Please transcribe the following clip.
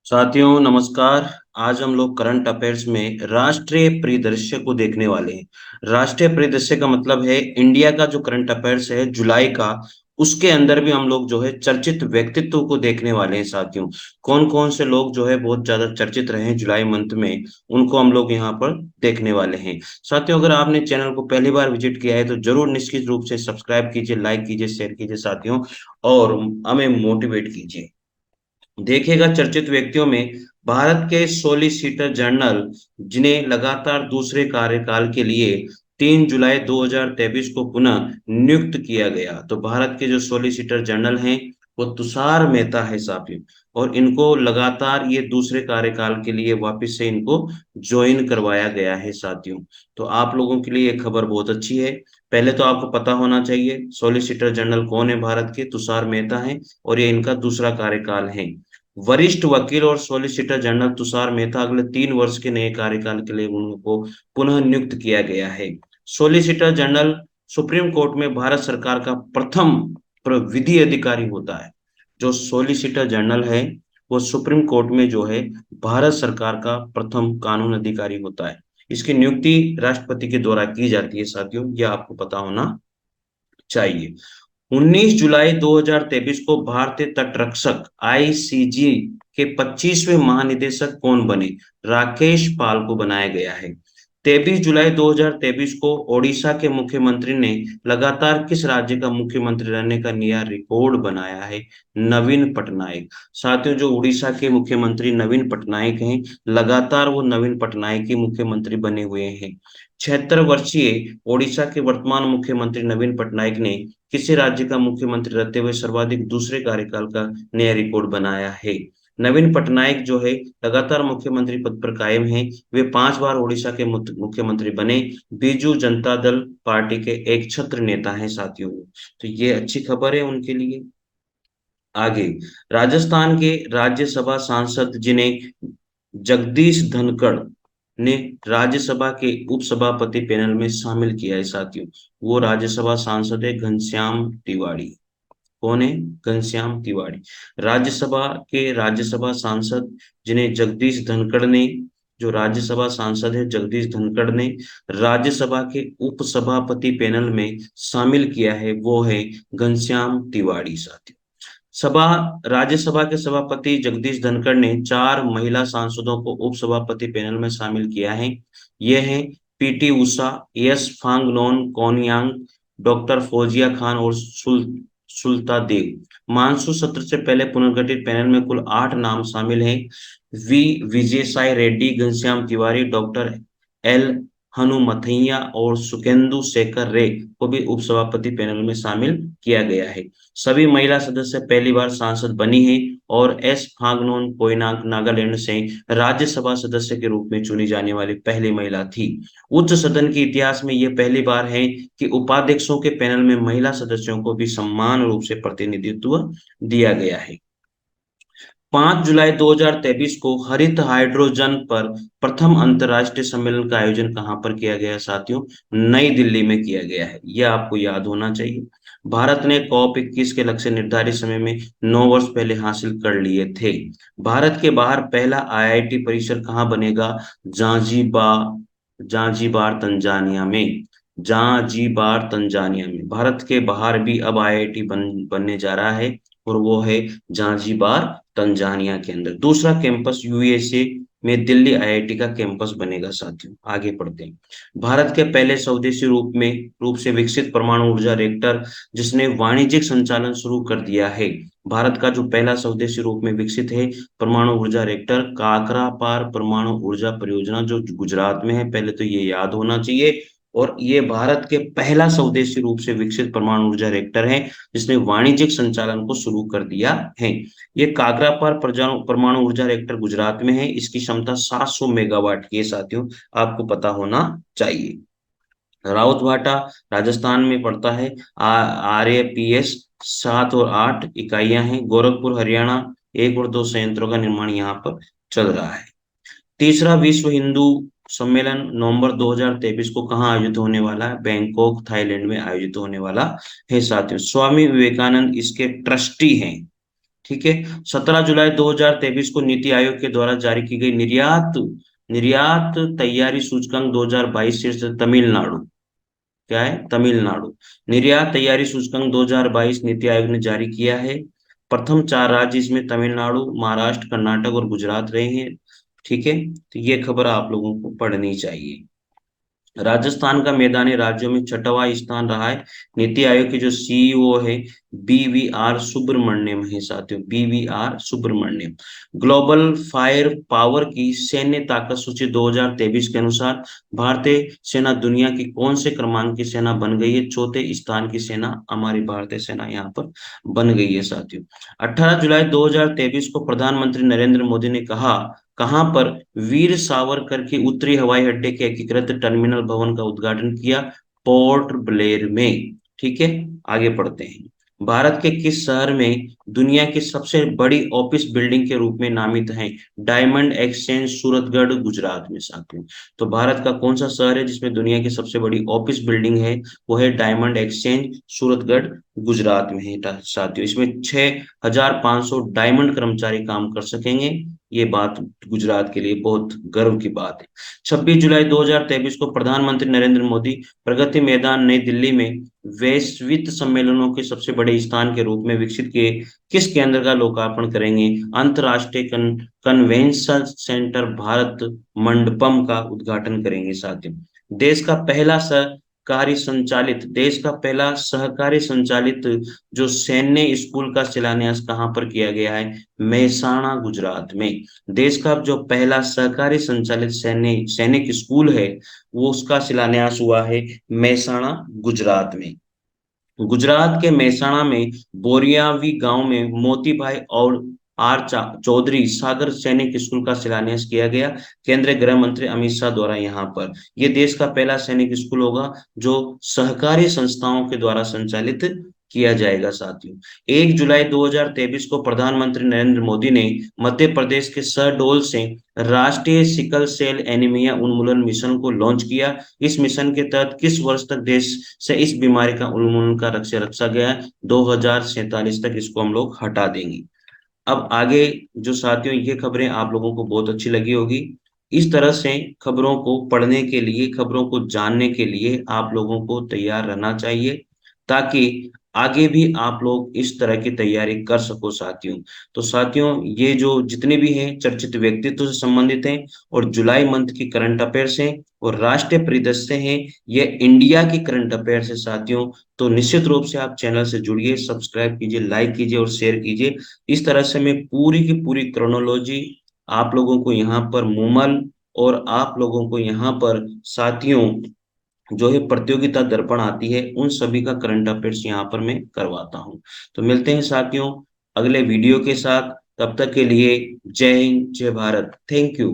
साथियों नमस्कार। आज हम लोग करंट अफेयर्स में राष्ट्रीय परिदृश्य को देखने वाले हैं। राष्ट्रीय परिदृश्य का मतलब है इंडिया का जो करंट अफेयर्स है जुलाई का, उसके अंदर भी हम लोग जो है चर्चित व्यक्तित्व को देखने वाले हैं। साथियों, कौन कौन से लोग जो है बहुत ज्यादा चर्चित रहे हैं जुलाई मंथ में, उनको हम लोग यहाँ पर देखने वाले हैं। साथियों, अगर आपने चैनल को पहली बार विजिट किया है तो जरूर निश्चित रूप से सब्सक्राइब कीजिए, लाइक कीजिए, शेयर कीजिए साथियों, और हमें मोटिवेट कीजिए। देखेगा चर्चित व्यक्तियों में भारत के सॉलिसिटर जनरल, जिन्हें लगातार दूसरे कार्यकाल के लिए 3 जुलाई 2023 को पुनः नियुक्त किया गया। तो भारत के जो सॉलिसिटर जनरल हैं वो तुषार मेहता है साहब, और इनको लगातार ये दूसरे कार्यकाल के लिए वापस से इनको ज्वाइन करवाया गया है साथियों। तो आप लोगों के लिए ये खबर बहुत अच्छी है। पहले तो आपको पता होना चाहिए सॉलिसिटर जनरल कौन है। भारत के तुषार मेहता है और ये इनका दूसरा कार्यकाल है। वरिष्ठ वकील और सॉलिसिटर जनरल तुषार मेहता अगले 3 वर्ष के नए कार्यकाल के लिए उनको पुनः नियुक्त किया गया है। सॉलिसिटर जनरल सुप्रीम कोर्ट में भारत सरकार का प्रथम विधि अधिकारी होता है। जो सॉलिसिटर जनरल है वो सुप्रीम कोर्ट में जो है भारत सरकार का प्रथम कानून अधिकारी होता है। इसकी नियुक्ति राष्ट्रपति के द्वारा की जाती है साथियों, यह आपको पता होना चाहिए। 19 जुलाई 2023 को भारतीय तटरक्षक आईसीजी के 25वें महानिदेशक कौन बने? राकेश पाल को बनाया गया है। 23 जुलाई 2023 को ओडिशा के मुख्यमंत्री ने लगातार किस राज्य का मुख्यमंत्री रहने का नया रिकॉर्ड बनाया है? नवीन पटनायक। साथियों, जो उड़ीसा के मुख्यमंत्री नवीन पटनायक हैं, लगातार वो नवीन पटनायक ही मुख्यमंत्री बने हुए हैं। 76 वर्षीय ओडिशा के वर्तमान मुख्यमंत्री नवीन पटनायक ने किसी राज्य का मुख्यमंत्री रहते हुए सर्वाधिक दूसरे कार्यकाल का नया रिकॉर्ड बनाया है? नवीन पटनायक जो है लगातार मुख्यमंत्री पद पर कायम है। वे 5 बार ओडिशा के मुख्यमंत्री बने। बीजू जनता दल पार्टी के एक छत्र नेता हैं साथियों। तो ये अच्छी खबर है उनके लिए। आगे, राजस्थान के राज्यसभा सांसद जिन्हें जगदीश धनखड़ ने राज्यसभा के उपसभापति पैनल में शामिल किया है साथियों, वो राज्यसभा सांसद है घनश्याम तिवाड़ी। कौन है? घनश्याम तिवाड़ी। राज्यसभा सांसद जिन्हें जगदीश धनखड़ ने, जो राज्यसभा सांसद है जगदीश धनखड़ ने राज्यसभा के उपसभापति पैनल में शामिल किया है, वो है घनश्याम तिवाड़ी साथियों। सभा राज्यसभा के सभापति जगदीश धनखड़ ने 4 महिला सांसदों को उपसभापति पैनल में शामिल किया है। ये हैं PT Usha, yes Phangnon कोनयांग, doctor Fauzia Khan और सुलता देव। मानसून सत्र से पहले पुनर्गठित पैनल में कुल 8 नाम शामिल हैं। V Vijay Sai Reddy, Ghanshyam Tiwari, doctor L Hanumanthaiah और सुकेंदु शेखर रे को भी उपसभापति पैनल में शामिल किया गया है। सभी महिला सदस्य पहली बार सांसद बनी हैं और एस फांगनोन कोइनाक नागालैंड से राज्यसभा सदस्य के रूप में चुनी जाने वाली पहली महिला थी। उच्च सदन के इतिहास में यह पहली बार है कि उपाध्यक्षों के पैनल में महिला सदस्यों को भी समान रूप से प्रतिनिधित्व दिया गया है। 5 जुलाई 2023 को हरित हाइड्रोजन पर प्रथम अंतर्राष्ट्रीय सम्मेलन का आयोजन कहां पर किया गया साथियों? नई दिल्ली में किया गया है। यह आपको याद होना चाहिए। भारत ने कॉप 21 के लक्ष्य निर्धारित समय में 9 वर्ष पहले हासिल कर लिए थे। भारत के बाहर पहला आईआईटी परिसर कहाँ बनेगा? जांजीबार तंजानिया में। जांजीबार तंजानिया में भारत के बाहर भी अब आईआईटी बनने जा रहा है, और वो है जांजीबार तंजानिया के अंदर। दूसरा कैंपस यूएसए में दिल्ली आईआईटी का कैंपस बनेगा साथियों। आगे पढ़ते हैं। भारत के पहले स्वदेशी रूप से विकसित परमाणु ऊर्जा रिएक्टर जिसने वाणिज्यिक संचालन शुरू कर दिया है। भारत का जो पहला स्वदेशी रूप में विकसित है परमाणु ऊर्जा रिएक्टर काकरापार परमाणु ऊर्जा परियोजना, जो गुजरात में है, पहले तो ये याद होना चाहिए। और ये भारत के पहला स्वदेशी रूप से विकसित परमाणु ऊर्जा रिएक्टर है जिसने वाणिज्यिक संचालन को शुरू कर दिया है। ये काकरापार परमाणु ऊर्जा रिएक्टर गुजरात में है। इसकी क्षमता 700 मेगावाट की है साथियों, आपको पता होना चाहिए। राउत भाटा राजस्थान में पड़ता है। RAPS 7 और 8 इकाइयां हैं। गोरखपुर हरियाणा 1 और 2 संयंत्रों का निर्माण यहाँ पर चल रहा है। तीसरा विश्व हिंदू सम्मेलन नवंबर 2023 को कहाँ आयोजित होने वाला है? बैंकॉक थाईलैंड में आयोजित होने वाला है साथियों। स्वामी विवेकानंद इसके ट्रस्टी हैं। ठीक है। 17 जुलाई 2023 को नीति आयोग के द्वारा जारी की गई निर्यात निर्यात तैयारी सूचकांक 2022 शीर्ष तमिलनाडु। क्या है? तमिलनाडु। निर्यात तैयारी सूचकांक 2022 नीति आयोग ने जारी किया है। प्रथम चार राज्य इसमें तमिलनाडु, महाराष्ट्र, कर्नाटक और गुजरात रहे हैं। ठीक है, तो ये खबर आप लोगों को पढ़नी चाहिए। राजस्थान का मैदानी राज्यों में छठवां स्थान रहा है। नीति आयोग के जो सीईओ है बीवीआर सुब्रमण्यम है साथियों, BVR Subrahmanyam. Global Fire Power की सैन्य ताकत सूची 2023 के अनुसार भारतीय सेना दुनिया की कौन से क्रमांक की सेना बन गई है? चौथे स्थान की सेना हमारी भारतीय सेना यहाँ पर बन गई है साथियों। 18 जुलाई 2023 को प्रधानमंत्री नरेंद्र मोदी ने कहा, कहां पर? वीर सावरकर के उत्तरी हवाई अड्डे के एकीकृत टर्मिनल भवन का उद्घाटन किया? पोर्ट ब्लेयर में। ठीक है, आगे पढ़ते हैं। भारत के किस शहर में दुनिया की सबसे बड़ी ऑफिस बिल्डिंग के रूप में नामित है? डायमंड एक्सचेंज सूरतगढ़ गुजरात में साथियों। तो भारत का कौन सा शहर है जिसमें दुनिया की सबसे बड़ी ऑफिस बिल्डिंग है? वो है डायमंड एक्सचेंज सूरतगढ़ गुजरात में है साथियों। इसमें 6,500 डायमंड कर्मचारी काम कर सकेंगे। ये बात गुजरात के लिए बहुत गर्व की बात है। 26 जुलाई 2023 को प्रधानमंत्री नरेंद्र मोदी प्रगति मैदान नई दिल्ली में वैश्विक सम्मेलनों के सबसे बड़े स्थान के रूप में विकसित किए किस केंद्र का लोकार्पण करेंगे? अंतर्राष्ट्रीय कन्वेंशन सेंटर भारत मंडपम का उद्घाटन करेंगे साथियों। देश का पहला सहकारी संचालित जो सैन्य स्कूल का शिलान्यास कहाँ पर किया गया है? मेहसाणा गुजरात में। देश का जो पहला सहकारी संचालित सैनिक स्कूल है वो उसका शिलान्यास हुआ है मेहसाणा गुजरात में। गुजरात के मेहसाणा में बोरियावी गांव में मोती भाई और चौधरी सागर सैनिक स्कूल का शिलान्यास किया गया केंद्रीय गृह मंत्री अमित शाह द्वारा। यहाँ पर यह देश का पहला सैनिक स्कूल होगा जो सहकारी संस्थाओं के द्वारा संचालित किया जाएगा साथियों। 1 जुलाई 2023 को प्रधानमंत्री नरेंद्र मोदी ने मध्य प्रदेश के शहडोल से राष्ट्रीय सिकल सेल एनीमिया उन्मूलन मिशन को लॉन्च किया। इस मिशन के तहत किस वर्ष तक देश से इस बीमारी का उन्मूलन का लक्ष्य रखा गया है? 2047 तक इसको हम लोग हटा देंगे। अब आगे जो साथियों ये खबरें आप लोगों को बहुत अच्छी लगी होगी। इस तरह से खबरों को पढ़ने के लिए, खबरों को जानने के लिए आप लोगों को तैयार रहना चाहिए ताकि आगे भी आप लोग इस तरह की तैयारी कर सको साथियों। तो साथियों ये जो जितने भी हैं चर्चित व्यक्तित्व से संबंधित हैं और जुलाई मंथ की करंट अफेयर्स हैं और राष्ट्रीय परिदृश्य हैं, ये इंडिया की करंट अफेयर्स है साथियों। तो निश्चित रूप से आप चैनल से जुड़िए, सब्सक्राइब कीजिए, लाइक कीजिए और शेयर कीजिए। इस तरह से मैं पूरी की पूरी क्रोनोलॉजी आप लोगों को यहाँ पर मुमल और आप लोगों को यहाँ पर साथियों जो है प्रतियोगिता दर्पण आती है उन सभी का करंट अफेयर्स यहाँ पर मैं करवाता हूँ। तो मिलते हैं साथियों अगले वीडियो के साथ। तब तक के लिए जय हिंद, जय भारत, थैंक यू।